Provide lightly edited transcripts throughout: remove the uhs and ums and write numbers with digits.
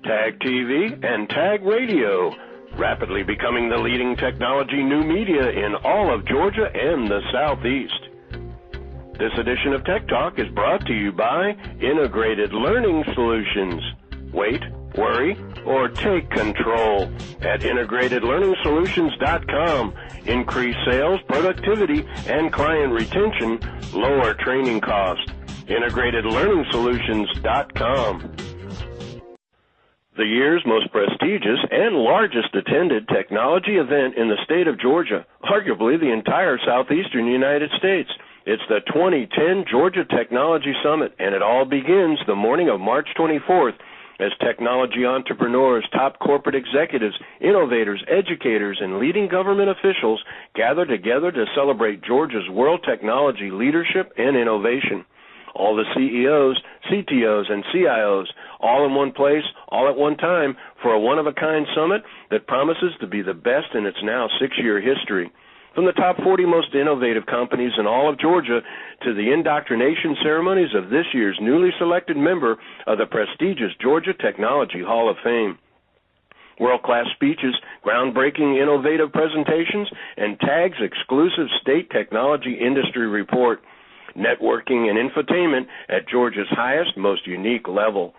Tag TV, and Tag Radio, rapidly becoming the leading technology new media in all of Georgia and the Southeast. This edition of Tech Talk is brought to you by Integrated Learning Solutions. Wait, worry, or take control at integratedlearningsolutions.com. Increase sales, productivity, and client retention, lower training costs. integratedlearningsolutions.com. The year's most prestigious and largest attended technology event in the state of Georgia, arguably the entire southeastern United States. It's the 2010 Georgia Technology Summit, and it all begins the morning of March 24th as technology entrepreneurs, top corporate executives, innovators, educators, and leading government officials gather together to celebrate Georgia's world technology leadership and innovation. All the CEOs, CTOs, and CIOs, all in one place, all at one time, for a one-of-a-kind summit that promises to be the best in its now 6-year history. From the top 40 most innovative companies in all of Georgia to the indoctrination ceremonies of this year's newly selected member of the prestigious Georgia Technology Hall of Fame. World-class speeches, groundbreaking innovative presentations, and TAG's exclusive state technology industry report. Networking and infotainment at Georgia's highest, most unique level.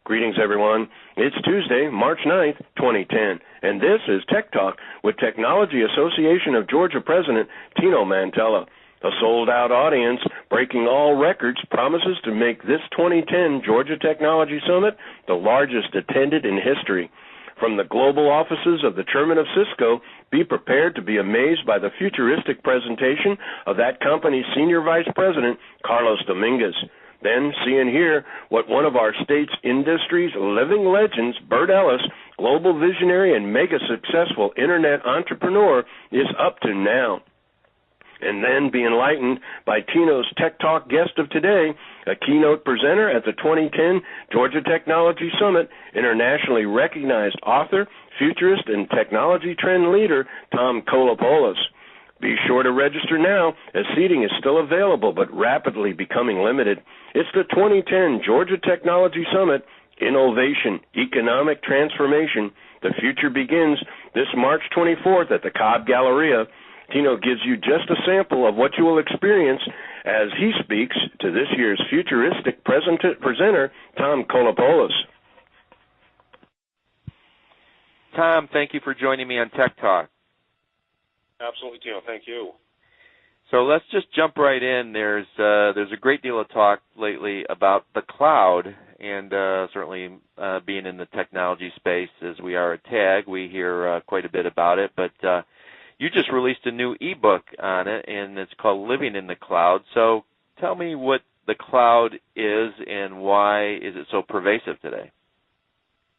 Greetings, everyone. It's Tuesday, March 9th, 2010, and this is Tech Talk with Technology Association of Georgia President Tino Mantella. A sold-out audience, breaking all records, promises to make this 2010 Georgia Technology Summit the largest attended in history. From the global offices of the chairman of Cisco, be prepared to be amazed by the futuristic presentation of that company's senior vice president, Carlos Dominguez. Then see and hear what one of our state's industry's living legends, Bert Ellis, global visionary and mega successful internet entrepreneur, is up to now. And then be enlightened by Tino's Tech Talk guest of today, a keynote presenter at the 2010 Georgia Technology Summit, internationally recognized author, futurist, and technology trend leader, Tom Koulopoulos. Be sure to register now, as seating is still available but rapidly becoming limited. It's the 2010 Georgia Technology Summit, Innovation, Economic Transformation. The future begins this March 24th at the Cobb Galleria. Tino gives you just a sample of what you will experience as he speaks to this year's futuristic presenter, Tom Koulopoulos. Tom, thank you for joining me on Tech Talk. Absolutely, Tino. Thank you. So let's just jump right in. There's a great deal of talk lately about the cloud, and certainly being in the technology space as we are at TAG, we hear quite a bit about it, but you just released a new ebook on it, and it's called Living in the Cloud. So tell me what the cloud is and why is it so pervasive today?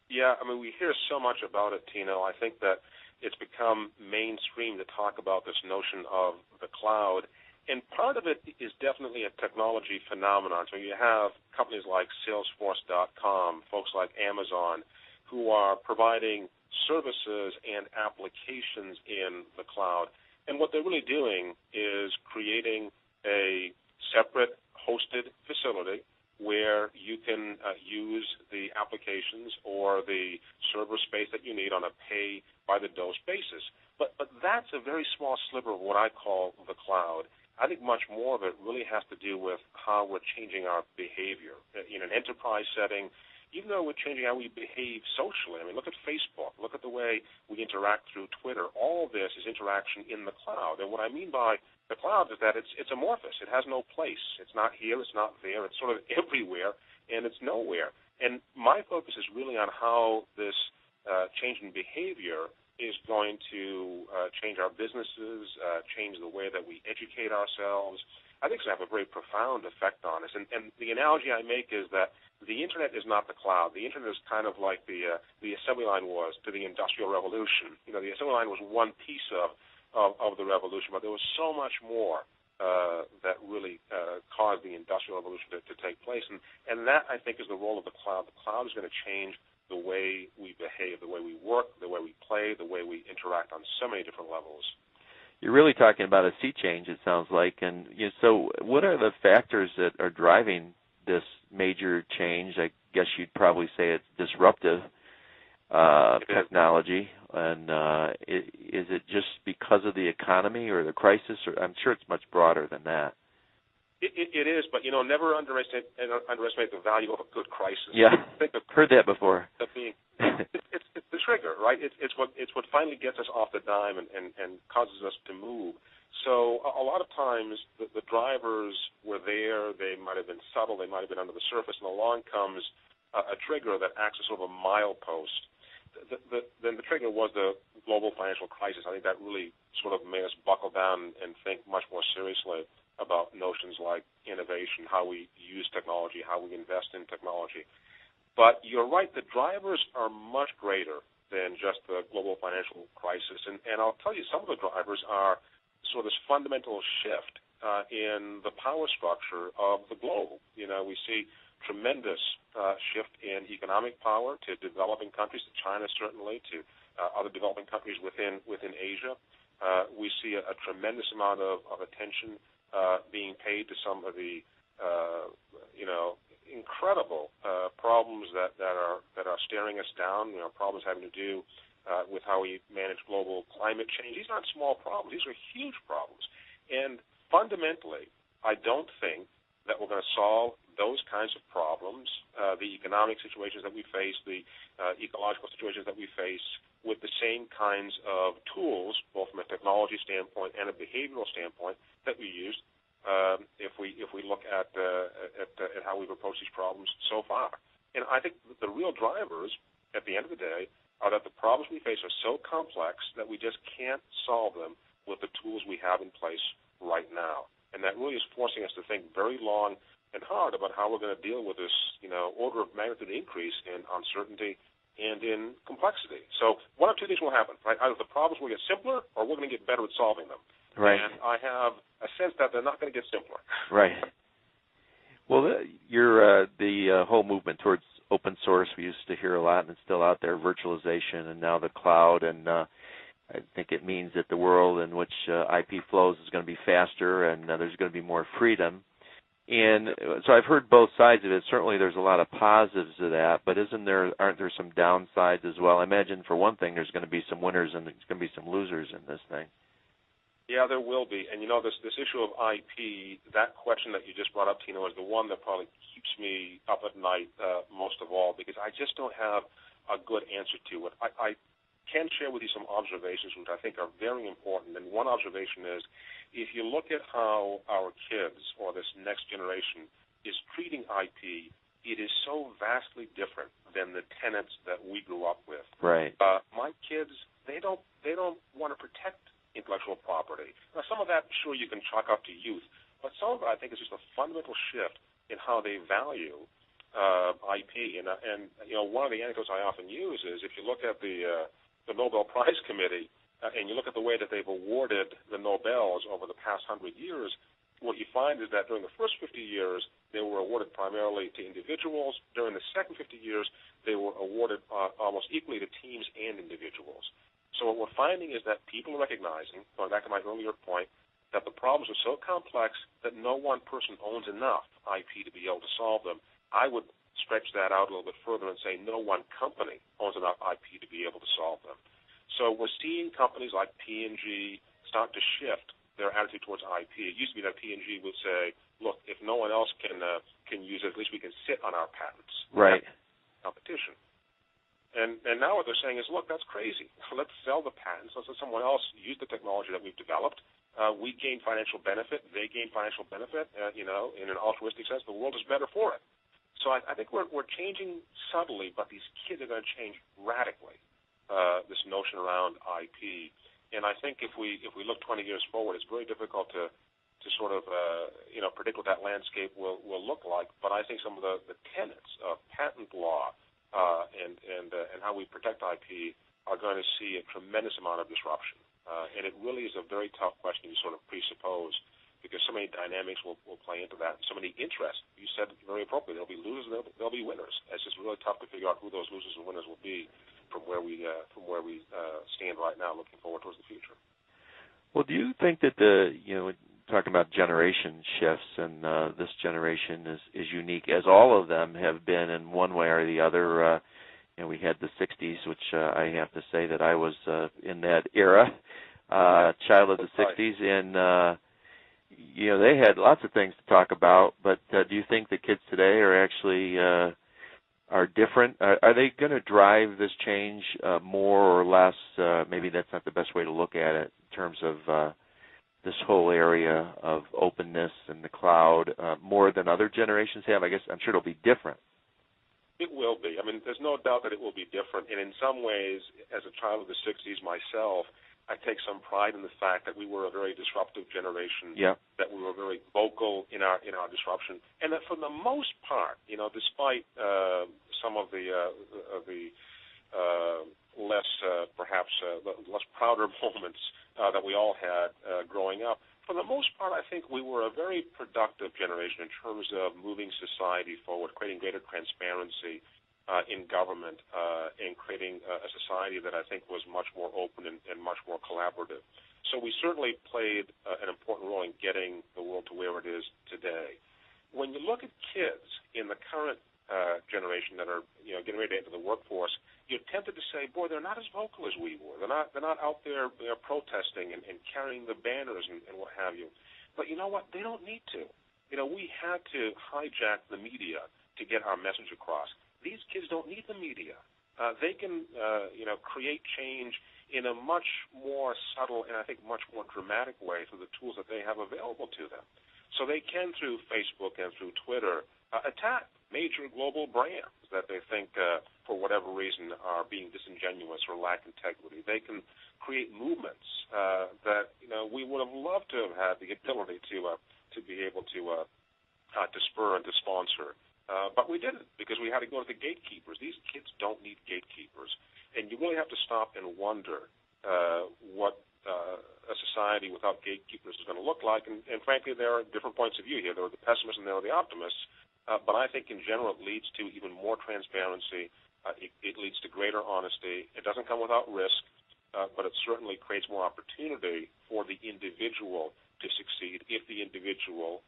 Yeah, I mean, we hear so much about it, Tino. I think that it's become mainstream to talk about this notion of the cloud, and part of it is definitely a technology phenomenon. So you have companies like Salesforce.com, folks like Amazon, who are providing services and applications in the cloud. And what they're really doing is creating a separate hosted facility where you can use the applications or the server space that you need on a pay-by-the-dose basis. But that's a very small sliver of what I call the cloud. I think much more of it really has to do with how we're changing our behavior. In an enterprise setting, even though we're changing how we behave socially, I mean, look at Facebook, look at the way we interact through Twitter. All this is interaction in the cloud. And what I mean by the cloud is that it's amorphous. It has no place. It's not here. It's not there. It's sort of everywhere, and it's nowhere. And my focus is really on how this change in behavior is going to change our businesses, change the way that we educate ourselves. I think it's going to have a very profound effect on us. And the analogy I make is that the Internet is not the cloud. The Internet is kind of like the assembly line was to the Industrial Revolution. You know, the assembly line was one piece of the revolution, but there was so much more that really caused the Industrial Revolution to take place. And that, I think, is the role of the cloud. The cloud is going to change the way we behave, the way we work, the way we play, the way we interact on so many different levels. You're really talking about a sea change, it sounds like. And so what are the factors that are driving this major change? I guess you'd probably say it's disruptive. technology, and is it just because of the economy or the crisis? Or I'm sure it's much broader than that. It is, but never underestimate the value of a good crisis. Yeah, heard that before. It's the trigger, right? It's what finally gets us off the dime and causes us to move. So a lot of times the drivers were there. They might have been subtle. They might have been under the surface, and along comes a trigger that acts as sort of a milepost. Then the trigger was the global financial crisis. I think that really sort of made us buckle down and think much more seriously about notions like innovation, how we use technology, how we invest in technology. But you're right, the drivers are much greater than just the global financial crisis. And I'll tell you, some of the drivers are sort of this fundamental shift in the power structure of the globe. We see tremendous shift in economic power to developing countries, to China certainly, to other developing countries within Asia. We see a tremendous amount of attention being paid to some of the incredible problems that are staring us down. Problems having to do with how we manage global climate change. These aren't small problems; these are huge problems. And fundamentally, I don't think that we're going to solve those kinds of problems, the economic situations that we face, the ecological situations that we face, with the same kinds of tools, both from a technology standpoint and a behavioral standpoint, that we used if we look at how we've approached these problems so far. And I think the real drivers, at the end of the day, are that the problems we face are so complex that we just can't solve them with the tools we have in place right now. And that really is forcing us to think very long and hard about how we're going to deal with this, order of magnitude increase in uncertainty and in complexity. So one of two things will happen, right? Either the problems will get simpler or we're going to get better at solving them. Right. And I have a sense that they're not going to get simpler. Right. Well, the whole movement towards open source, we used to hear a lot, and it's still out there, virtualization, and now the cloud, and I think it means that the world in which IP flows is going to be faster, and there's going to be more freedom. And so I've heard both sides of it. Certainly there's a lot of positives to that, but aren't there some downsides as well? I imagine, for one thing, there's going to be some winners and there's going to be some losers in this thing. Yeah, there will be. And, this issue of IP, that question that you just brought up, Tino, is the one that probably keeps me up at night most of all, because I just don't have a good answer to it. I can share with you some observations which I think are very important. And one observation is, if you look at how our kids or this next generation is treating IP, it is so vastly different than the tenets that we grew up with. Right. My kids, they don't want to protect intellectual property. Now, some of that, sure, you can chalk up to youth, but some of it, I think, is just a fundamental shift in how they value IP. And one of the anecdotes I often use is, if you look at the Nobel Prize Committee, and you look at the way that they've awarded the Nobels over the past 100 years, what you find is that during the first 50 years, they were awarded primarily to individuals. During the second 50 years, they were awarded almost equally to teams and individuals. So what we're finding is that people are recognizing, going back to my earlier point, that the problems are so complex that no one person owns enough IP to be able to solve them. I would stretch that out a little bit further and say no one company owns enough IP to be able to solve them. So we're seeing companies like P&G start to shift their attitude towards IP. It used to be that P&G would say, look, if no one else can use it, at least we can sit on our patents. Right. Competition. And now what they're saying is, look, that's crazy. Let's sell the patents. Let's let someone else use the technology that we've developed. We gain financial benefit. They gain financial benefit. In an altruistic sense, the world is better for it. So I think we're changing subtly, but these kids are going to change radically. This notion around IP, and I think if we look 20 years forward, it's very difficult to sort of predict what that landscape will look like. But I think some of the tenets of patent law and how we protect IP are going to see a tremendous amount of disruption, and it really is a very tough question to sort of presuppose, because so many dynamics will play into that, and so many interests. You said very appropriately, there'll be losers and there'll be winners. It's just really tough to figure out who those losers and winners will be from where we stand right now, looking forward towards the future. Well, do you think that talking about generation shifts, and this generation is unique, as all of them have been in one way or the other, we had the 60s, which I have to say that I was in that era, child of the 60s, and they had lots of things to talk about. But do you think the kids today are actually are different? Are they going to drive this change more or less? Maybe that's not the best way to look at it in terms of this whole area of openness and the cloud more than other generations have. I guess I'm sure it'll be different. It will be. I mean, there's no doubt that it will be different. And in some ways, as a child of the 60s myself, I take some pride in the fact that we were a very disruptive generation, that we were very vocal in our disruption, and that for the most part, despite some of the less prouder moments that we all had growing up, for the most part, I think we were a very productive generation in terms of moving society forward, creating greater transparency in government, and creating a society that I think was much more open and much more collaborative. So we certainly played an important role in getting the world to where it is today. When you look at kids in the current generation that are getting ready to enter the workforce, you're tempted to say, boy, they're not as vocal as we were. They're not out there protesting and carrying the banners and what have you. But you know what? They don't need to. We had to hijack the media to get our message across. These kids don't need the media. They can create change in a much more subtle and I think much more dramatic way through the tools that they have available to them. So they can, through Facebook and through Twitter, attack major global brands that they think, for whatever reason, are being disingenuous or lack integrity. They can create movements that we would have loved to have had the ability to be able to spur and to sponsor. But we didn't, because we had to go to the gatekeepers. These kids don't need gatekeepers. And you really have to stop and wonder what a society without gatekeepers is going to look like. And frankly, there are different points of view here. There are the pessimists and there are the optimists. But I think in general it leads to even more transparency. It leads to greater honesty. It doesn't come without risk, but it certainly creates more opportunity for the individual to succeed if the individual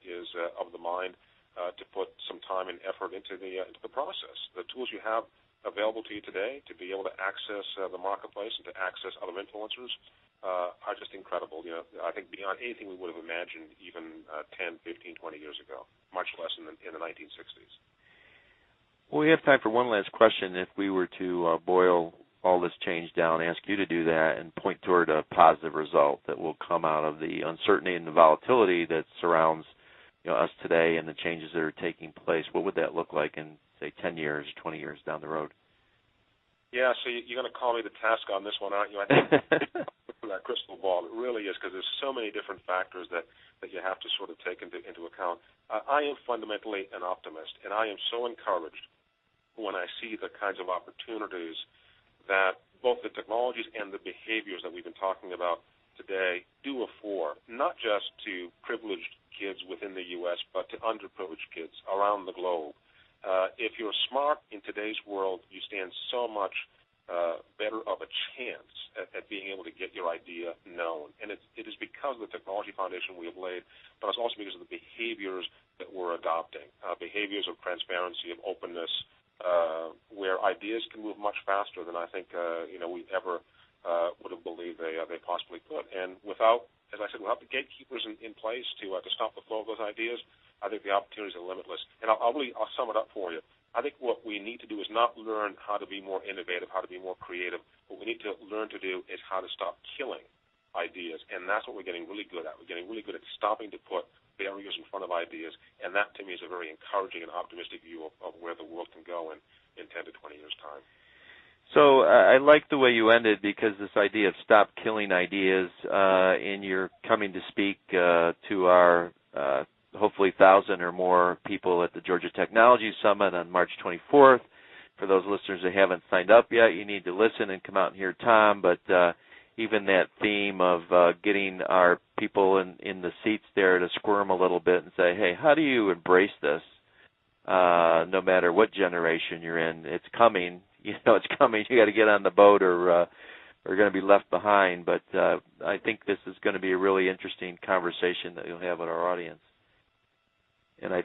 is of the mind to put some time and effort into the process. The tools you have available to you today to be able to access the marketplace and to access other influencers are just incredible. I think beyond anything we would have imagined even 10, 15, 20 years ago, much less in the 1960s. Well, we have time for one last question. If we were to boil all this change down, ask you to do that and point toward a positive result that will come out of the uncertainty and the volatility that surrounds us today and the changes that are taking place, what would that look like in, say, 10 years, 20 years down the road? Yeah, so you're going to call me the task on this one, aren't you? I think that crystal ball, it really is, because there's so many different factors that you have to sort of take into account. I am fundamentally an optimist, and I am so encouraged when I see the kinds of opportunities that both the technologies and the behaviors that we've been talking about today do afford, not just to privileged kids within the U.S., but to underprivileged kids around the globe. If you're smart in today's world, you stand so much better of a chance at being able to get your idea known. And it is because of the technology foundation we have laid, but it's also because of the behaviors that we're adopting, behaviors of transparency, of openness, where ideas can move much faster than I think we ever would have believed they possibly could. And without, as I said, without the gatekeepers in place to stop the flow of those ideas, I think the opportunities are limitless. And I'll sum it up for you. I think what we need to do is not learn how to be more innovative, how to be more creative. What we need to learn to do is how to stop killing ideas, and that's what we're getting really good at. We're getting really good at stopping to put barriers in front of ideas, and that to me is a very encouraging and optimistic view of where the world can go in 10 to 20 years' time. So I like the way you ended, because this idea of stop killing ideas, and you're coming to speak to our hopefully 1,000 or more people at the Georgia Technology Summit on March 24th. For those listeners that haven't signed up yet, you need to listen and come out and hear Tom. But even that theme of getting our people in the seats there to squirm a little bit and say, hey, how do you embrace this? No matter what generation you're in, it's coming. It's coming. You got to get on the boat, or going to be left behind. But I think this is going to be a really interesting conversation that you'll have with our audience. And I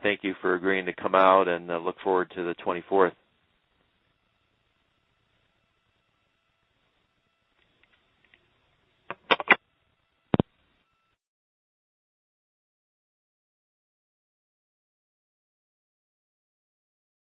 thank you for agreeing to come out, and look forward to the 24th.